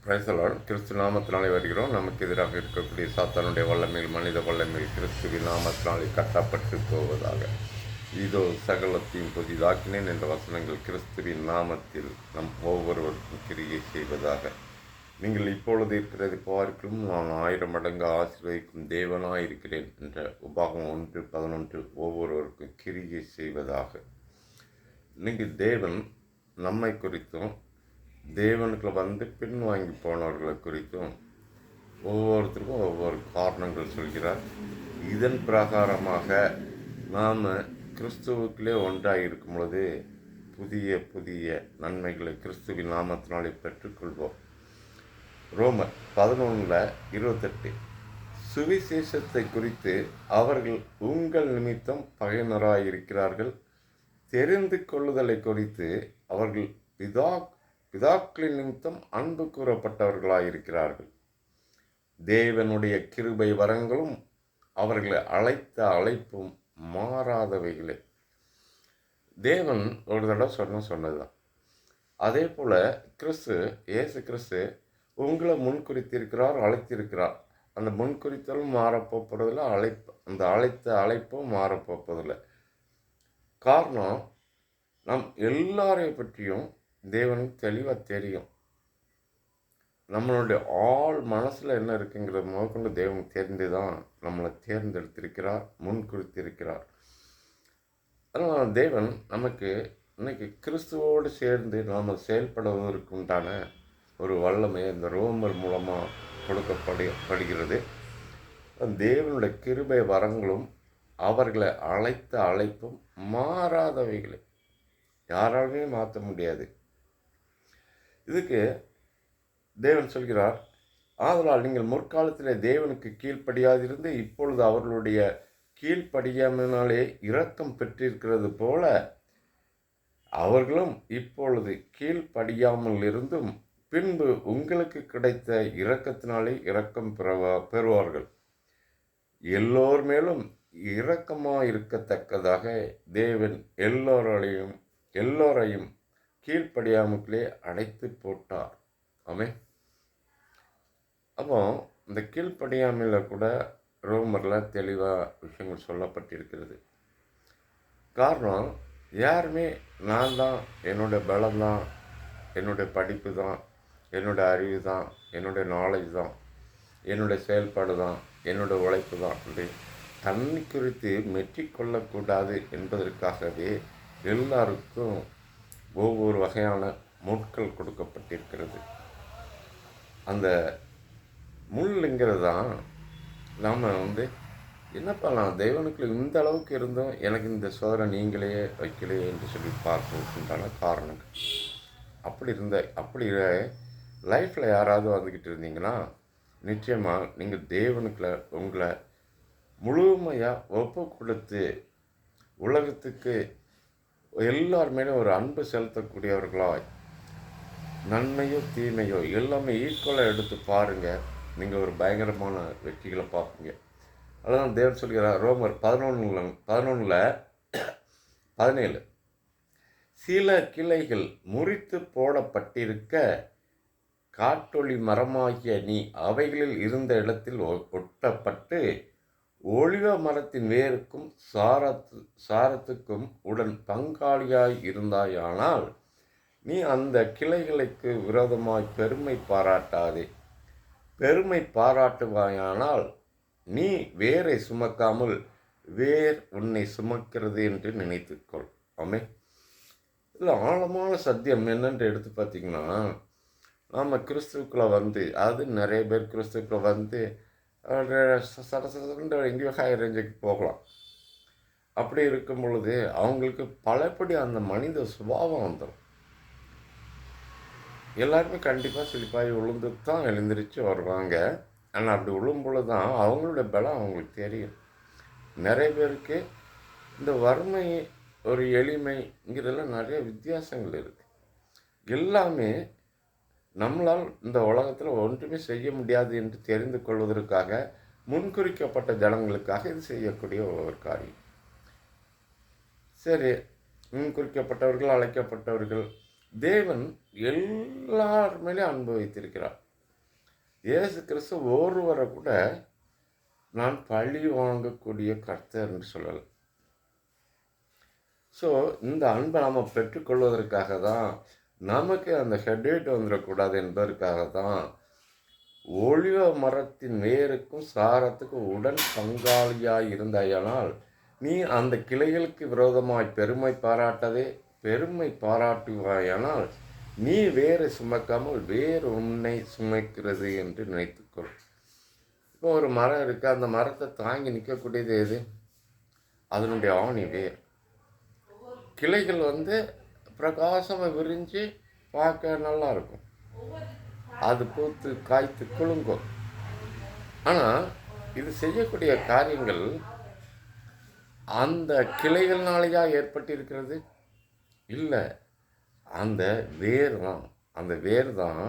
Praise the Lord. கிறிஸ்து நாமத்தினாலே வருகிறோம். நமக்கு எதிராக இருக்கக்கூடிய சாத்தானுடைய வல்லமையில், மனித வல்லமையில் கிறிஸ்துவின் நாமத்தினாலே கட்டப்பட்டு போவதாக. இதோ சகலத்தையும் புதிதாக்கினேன் என்ற வசனங்கள் கிறிஸ்துவின் நாமத்தில் நம் ஒவ்வொருவருக்கும் கிரியை செய்வதாக. நீங்கள் இப்பொழுது இருக்கிறதை பார்க்கும் நான் 1000 மடங்கு ஆசீர்வதிக்கும் தேவனாயிருக்கிறேன் என்ற உபாகம் 1:11 ஒவ்வொருவருக்கும் கிரியை செய்வதாக. நீங்கள் தேவன் நம்மை குறித்தும் தேவனுக்குள்ள வந்து பின்வாங்கி போனவர்களை குறித்தும் ஒவ்வொருத்தருக்கும் ஒவ்வொரு காரணங்கள் சொல்கிறார். இதன் பிரகாரமாக நாம் கிறிஸ்துவுக்குள்ளே ஒன்றாக இருக்கும் பொழுது புதிய புதிய நன்மைகளை கிறிஸ்துவின் நாமத்தினாலே பெற்றுக்கொள்வோம். ரோமர் 11:28 சுவிசேஷத்தை குறித்து அவர்கள் உங்கள் நிமித்தம் பகையினராயிருக்கிறார்கள். தெரிந்து கொள்ளுதலை குறித்து அவர்கள் பிதாக்களின் நிமித்தம் அன்பு கூறப்பட்டவர்களாயிருக்கிறார்கள். தேவனுடைய கிருபை வரங்களும் அவர்களை அழைத்த அழைப்பும் மாறாதவைகளே. தேவன் ஒரு தடவை சொன்னதுதான். அதே போல இயேசு கிறிஸ்து உங்களை முன்குறித்திருக்கிறார், அழைத்திருக்கிறார். அந்த முன்குறித்தலும் மாறப்போவதில்லை, அந்த அழைத்த அழைப்பும் மாறப்போவதில்லை. காரணம், நம் எல்லாரையும் பற்றியும் தேவனுக்கு தெளிவாக தெரியும். நம்மளுடைய மனசில் என்ன இருக்குங்கிறத முதற்கொண்டு தேவனுக்கு தெரிந்து தான் நம்மளை தேர்ந்தெடுத்திருக்கிறார், முன்குறித்திருக்கிறார். அதனால் தேவன் நமக்கு இன்னைக்கு கிறிஸ்துவோடு சேர்ந்து நாம் செயல்படுவதற்கு உண்டான ஒரு வல்லமை இந்த ரோமர் மூலமாக கொடுக்கப்படுகிறது. தேவனுடைய கிருபை வரங்களும் அவர்களை அழைத்த அழைப்பும் மாறாதவைகளை யாராலுமே மாற்ற முடியாது. இதுக்கு தேவன் சொல்கிறார், ஆதலால் நீங்கள் முற்காலத்தில் தேவனுக்கு கீழ்ப்படியாதிருந்து இப்பொழுது அவர்களுடைய கீழ்ப்படியாமனாலே இரக்கம் பெற்றிருக்கிறது போல அவர்களும் இப்பொழுது கீழ்ப்படியாமல் இருந்தும் பின்பு உங்களுக்கு கிடைத்த இரக்கத்தினாலே இரக்கம் பெறுவார்கள். எல்லோர் மேலும் இரக்கமாக இருக்கத்தக்கதாக தேவன் எல்லோரையும் கீழ்ப்படியாமலே அடைத்து போட்டார். ஆமென். அப்போ இந்த கீழ்ப்படியாமையில் கூட ரோமரில் தெளிவாக விஷயங்கள் சொல்லப்பட்டிருக்கிறது. காரணம், யாருமே நான் தான், என்னுடைய பலம் தான், என்னுடைய படிப்பு தான், என்னுடைய அறிவு தான், என்னுடைய நாலேஜ் தான், என்னுடைய செயல்பாடு தான், என்னுடைய உழைப்பு தான் அப்படி தன்னை குறித்து மெச்சிக்கொள்ளக்கூடாது என்பதற்காகவே எல்லாருக்கும் ஒவ்வொரு வகையான முட்கள் கொடுக்கப்பட்டிருக்கிறது. அந்த முள்ளுங்கிறது தான் நாம் என்னப்பா நான் தேவனுக்கு இந்த அளவுக்கு இருந்தோம், எனக்கு இந்த சோதனை நீங்களே வைக்கலையே என்று சொல்லி பார்ப்பதற்குண்டான காரணங்கள். அப்படி லைஃப்பில் யாராவது வந்துக்கிட்டு இருந்தீங்கன்னா நிச்சயமாக நீங்கள் தேவனுக்குள்ள உங்களை முழுமையாக ஒப்பு கொடுத்து உலகத்துக்கு எல்லாருமே ஒரு அன்பு செலுத்தக்கூடியவர்களாய் நன்மையோ தீமையோ எல்லாமே ஈக்குவலாக எடுத்து பாருங்கள். நீங்கள் ஒரு பயங்கரமான வெற்றிகளை பார்ப்பீங்க. அதான் தேவன் சொல்கிறார் ரோமர் 11:17 சில கிளைகள் முறித்து போடப்பட்டிருக்க காட்டொளி மரமாகிய நீ அவைகளில் இருந்த இடத்தில் ஒட்டப்பட்டு ஒலிவ மரத்தின் வேருக்கும் சாரத்துக்கும் உடன் பங்காளியாய் இருந்தாயானால் நீ அந்த கிளைகளுக்கு விரோதமாய் பெருமை பாராட்டாதே. பெருமை பாராட்டுவாயானால் நீ வேரை சுமக்காமல் வேர் உன்னை சுமக்கிறது என்று நினைத்துக்கொள். ஆமென். இதில் ஆழமான சத்தியம் என்னென்று எடுத்து பார்த்தீங்கன்னா, நாம் கிறிஸ்துவுக்குள்ளே அது நிறைய பேர் கிறிஸ்துவுக்குள்ளே சடசடன்னு எங்கேயோ ஹை ரேஞ்சுக்கு போகலாம். அப்படி இருக்கும் பொழுது அவங்களுக்கு பலப்படி அந்த மனித சுபாவம் வந்துடும். எல்லாருமே கண்டிப்பாக சிலிப்பாகி விழுந்து தான் எழுந்திரிச்சு வருவாங்க. ஆனால் அப்படி விழும்பொழுது தான் அவங்களுடைய பலம் அவங்களுக்கு தெரியும். நிறைய பேருக்கு இந்த வறுமை, ஒரு எளிமைங்கிறதெல்லாம் நிறைய வித்தியாசங்கள் இருக்குது. எல்லாமே நம்மளால் இந்த உலகத்தில் ஒன்றுமே செய்ய முடியாது என்று தெரிந்து கொள்வதற்காக முன்குறிக்கப்பட்ட ஜனங்களுக்காக இது செய்யக்கூடிய ஒரு காரியம். சரி, முன்குறிக்கப்பட்டவர்கள், அழைக்கப்பட்டவர்கள், தேவன் எல்லார் மேலேயும் அன்பு வைத்திருக்கிறார். இயேசு கிறிஸ்து ஒருவரை கூட நான் பழி வாங்கக்கூடிய கர்த்தர் என்று சொல்லலை. ஸோ இந்த அன்பை நம்ம பெற்றுக்கொள்வதற்காக தான், நமக்கு அந்த ஹெட்டேட் வந்துடக்கூடாது என்பதற்காக தான் ஒலிவ மரத்தின் வேருக்கும் சாரத்துக்கும் உடன் பங்காளியாய் இருந்தாயானால் நீ அந்த கிளைகளுக்கு விரோதமாய் பெருமை பாராட்டுவாயானால் நீ வேரை சுமக்காமல் வேறு உன்னை சுமைக்கிறது என்று நினைத்துக்கொள். இப்போ ஒரு மரம் இருக்குது, அந்த மரத்தை தாங்கி நிற்கக்கூடியது எது? அதனுடைய ஆணி வேர். கிளைகள் பிரகாசமாக விரிஞ்சு பார்க்க நல்லா இருக்கும், அது பூத்து காய்த்து குலுங்கும். ஆனால் இது செய்யக்கூடிய காரியங்கள் அந்த கிளைகள்னாலேயா ஏற்பட்டிருக்கிறது? இல்லை, அந்த வேர் தான். அந்த வேர் தான்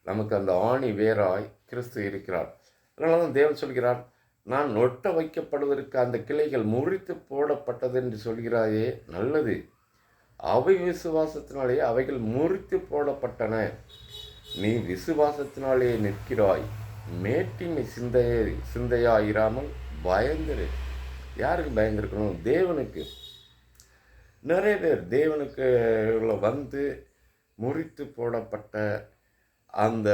நமக்கு அந்த ஆணி வேராய் கிறிஸ்து இருக்கிறார். அதனால தான் தேவன் சொல்கிறார், நான் ஒட்ட வைக்கப்படுவதற்கு அந்த கிளைகள் முறித்து போடப்பட்டது என்று சொல்கிறாயே, நல்லது. அவை விசுவாசத்தினாலே அவைகள் முறித்து போடப்பட்டன. நீ விசுவாசத்தினாலே நிற்கிறாய். மேட்டின் சிந்தையாயிராமல் பயந்துரு. யாருக்கு பயந்துருக்கணும்? தேவனுக்கு. நிறைய பேர் தேவனுக்கு முறித்து போடப்பட்ட அந்த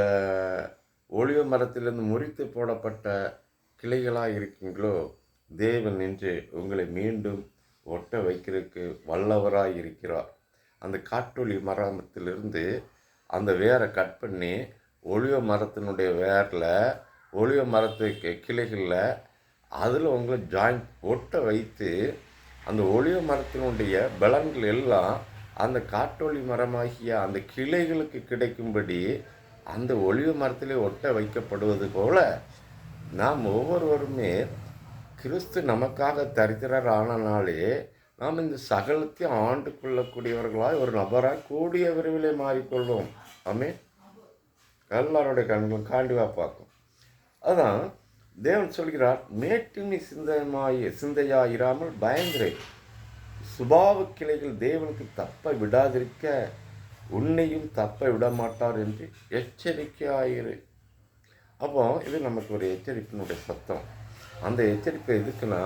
ஒலிவ மரத்திலிருந்து முறித்து போடப்பட்ட கிளைகளாக இருக்கீங்களோ, தேவன் நின்று உங்களை மீண்டும் ஒட்ட வைக்கிறதுக்கு வல்லவராக இருக்கிறார். அந்த காட்டொலி மரத்திலிருந்து அந்த வேரை கட் பண்ணி ஒலிவ மரத்தினுடைய வேரில், ஒலிவ மரத்துக்கு கிளைகளில் அதில் உங்களை ஒட்ட வைத்து அந்த ஒலிவ மரத்தினுடைய பலன்கள் எல்லாம் அந்த காட்டொலி மரமாகிய அந்த கிளைகளுக்கு கிடைக்கும்படி அந்த ஒலிவ மரத்திலே ஒட்ட வைக்கப்படுவது போல நாம் ஒவ்வொருவருமே கிறிஸ்து நமக்காக தரித்திரர் ஆனனாலே நாம் இந்த சகலத்தையும் ஆண்டு கொள்ளக்கூடியவர்களாய் ஒரு நபராக கூடிய விரைவிலே மாறிக்கொள்வோம். ஆமென். எல்லாருடைய கண்களும் காண்டிவாக பார்க்கும். அதுதான் தேவன் சொல்கிறார், மேட்டினி சிந்தையாயிராமல் பயந்திரை. சுபாவ கிளைகள் தேவனுக்கு தப்ப விடாதிருக்க உன்னையும் தப்ப விட மாட்டார் என்று எச்சரிக்கையாயிரு. அப்போ இது நமக்கு ஒரு எச்சரிப்பினுடைய சத்தம். அந்த எச்சரிக்கை எதுக்குன்னா,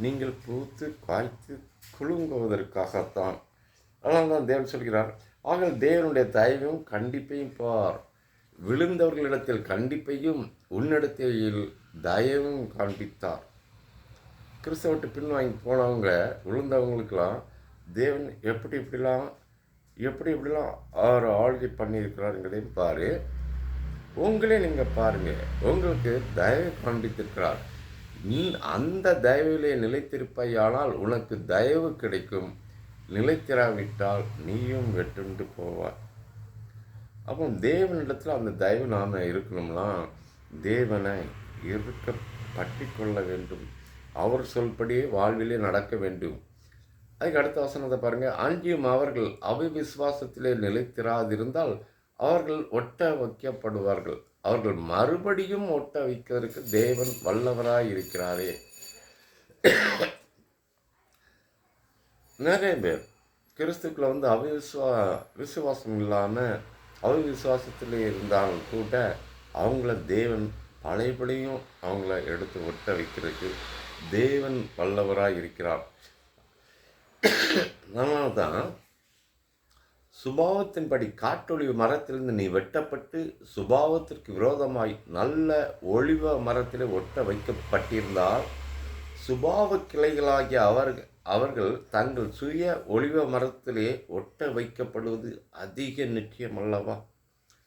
நீங்கள் பூத்து காய்த்து குலுங்குவதற்காகத்தான். அதனால தான் தேவன் சொல்கிறார், ஆக தேவனுடைய தயவையும் கண்டிப்பையும் பார். விழுந்தவர்களிடத்தில் கண்டிப்பையும் உன்னிடத்தில் தயவும் காண்பித்தார். கிறிஸ்தவ விட்டு பின்வாங்கி போனவங்க, விழுந்தவங்களுக்கெல்லாம் தேவன் எப்படி எப்படிலாம் அவர் ஆழ்கை பண்ணியிருக்கிறாருங்கிறதையும் பாரு. உங்களே நீங்கள் பாருங்கள், உங்களுக்கு தயவு காண்பித்திருக்கிறார். அந்த தயவிலே நிலைத்திருப்பாயானால் உனக்கு தயவு கிடைக்கும். நிலைத்திராவிட்டால் நீயும் வெட்டுண்டு போவார். அப்போ தேவனிடத்தில் அந்த தயவு நாம் இருக்கணும்னா தேவனை பற்றி கொள்ள வேண்டும். அவர் சொல்படியே வாழ்விலே நடக்க வேண்டும். அதுக்கு அடுத்த வசனத்தை பாருங்கள். அன்றியும் அவர்கள் அவிவிசுவாசத்திலே நிலைத்திராதிருந்தால் அவர்கள் ஒட்ட வைக்கப்படுவார்கள். அவர்கள் மறுபடியும் ஒட்ட வைக்கிறதுக்கு தேவன் வல்லவராய் இருக்கிறாரே. நிறைய பேர் கிறிஸ்துக்களை விசுவாசம் இல்லாமல் அவிசுவாசத்திலே இருந்தாலும் கூட அவங்கள தேவன் பழையபடியும் அவங்கள எடுத்து ஒட்ட வைக்கிறதுக்கு தேவன் வல்லவராக இருக்கிறார். அதனால தான் சுபாவத்தின்படி காட்டொலிவ மரத்திலிருந்து நீ வெட்டப்பட்டு சுபாவத்திற்கு விரோதமாய் நல்ல ஒலிவ மரத்திலே ஒட்ட வைக்கப்பட்டிருந்தால் சுபாவ கிளைகளாகிய அவர்கள் தங்கள் சுய ஒலிவ மரத்திலே ஒட்ட வைக்கப்படுவது அதிக நிச்சயம் அல்லவா?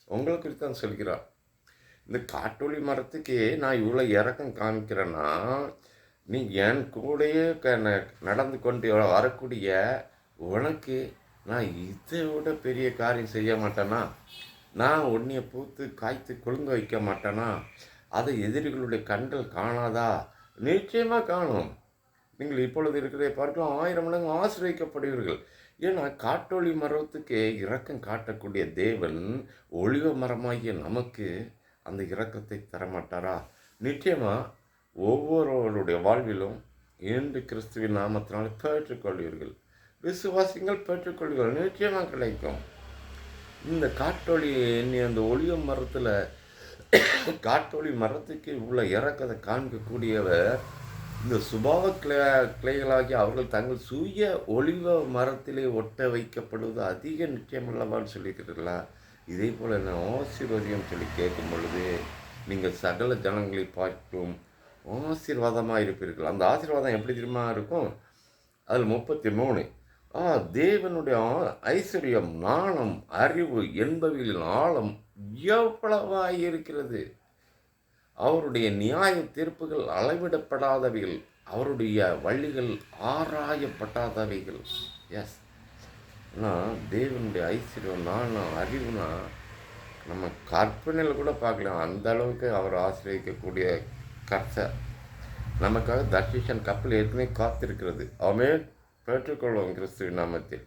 உங்களை குறித்து தான் சொல்கிறார். இந்த காட்டொலி மரத்துக்கு நான் இவ்வளோ இறக்கம் காமிக்கிறேன்னா, நீ என் கூடயே நடந்து கொண்டு வரக்கூடிய உனக்கு நான் இதை விட பெரிய காரியம் செய்ய மாட்டேனா? நான் உன்னைய பூத்து காய்த்து குலுங்க வைக்க மாட்டேனா? அதை எதிரிகளுடைய கண்கள் காணாதா? நிச்சயமாக காணும். நீங்கள் இப்பொழுது இருக்கிறதை பார்க்கலாம் 1000 மடங்கு ஆசிரியக்கப்படுவீர்கள். ஏன்னா காட்டொலி மரத்துக்கு இரக்கம் காட்டக்கூடிய தேவன் ஒலிவ மரமாகிய நமக்கு அந்த இரக்கத்தை தரமாட்டாரா? நிச்சயமாக ஒவ்வொருவருடைய வாழ்விலும் இன்று கிறிஸ்துவின் நாமத்தினால பெற்றுக்கொள்வீர்கள். விசுவாசிகள் பெற்றுக்கொள்வீர்கள், நிச்சயமாக கிடைக்கும். இந்த காட்டொலி எண்ணி அந்த ஒலிவ மரத்தில் காட்டொளி மரத்துக்கு உள்ள இறக்கத்தை காண்பிக்கக்கூடியவர் இந்த சுபாவ கிளைகளாகி அவர்கள் தங்கள் சுய ஒளிவ மரத்திலே ஒட்ட வைக்கப்படுவது அதிக நிச்சயமல்லவான்னு சொல்லியிருக்கிறீர்களா? இதே போல் என்ன ஆசீர்வாதியம் சொல்லி கேட்கும் பொழுது நீங்கள் சகல ஜனங்களை பார்க்கும் ஆசீர்வாதமாக இருப்பீர்கள். அந்த ஆசீர்வாதம் எப்படி தெரியுமா இருக்கும்? அதில் 33 தேவனுடைய ஐஸ்வர்யம், ஞானம், அறிவு என்பவைகளின் ஆழம் எவ்வளவாய் இருக்கிறது. அவருடைய நியாய தீர்ப்புகள் அளவிடப்படாதவைகள், அவருடைய வழிகள் ஆராயப்படாதவைகள். எஸ், ஆனால் தேவனுடைய ஐஸ்வர்யம், ஞானம், அறிவுனா நம்ம கற்பனையில் கூட பார்க்கலாம். அந்த அளவுக்கு அவர் ஆசிரியக்கக்கூடிய கர்த்தர். நமக்காக தர்ஷிஷன் கப்பல் ஏற்கனவே காத்திருக்கிறது. அவமே பெற்றுக்கொள்வோம் கிறிஸ்துவின் நாமத்தில்.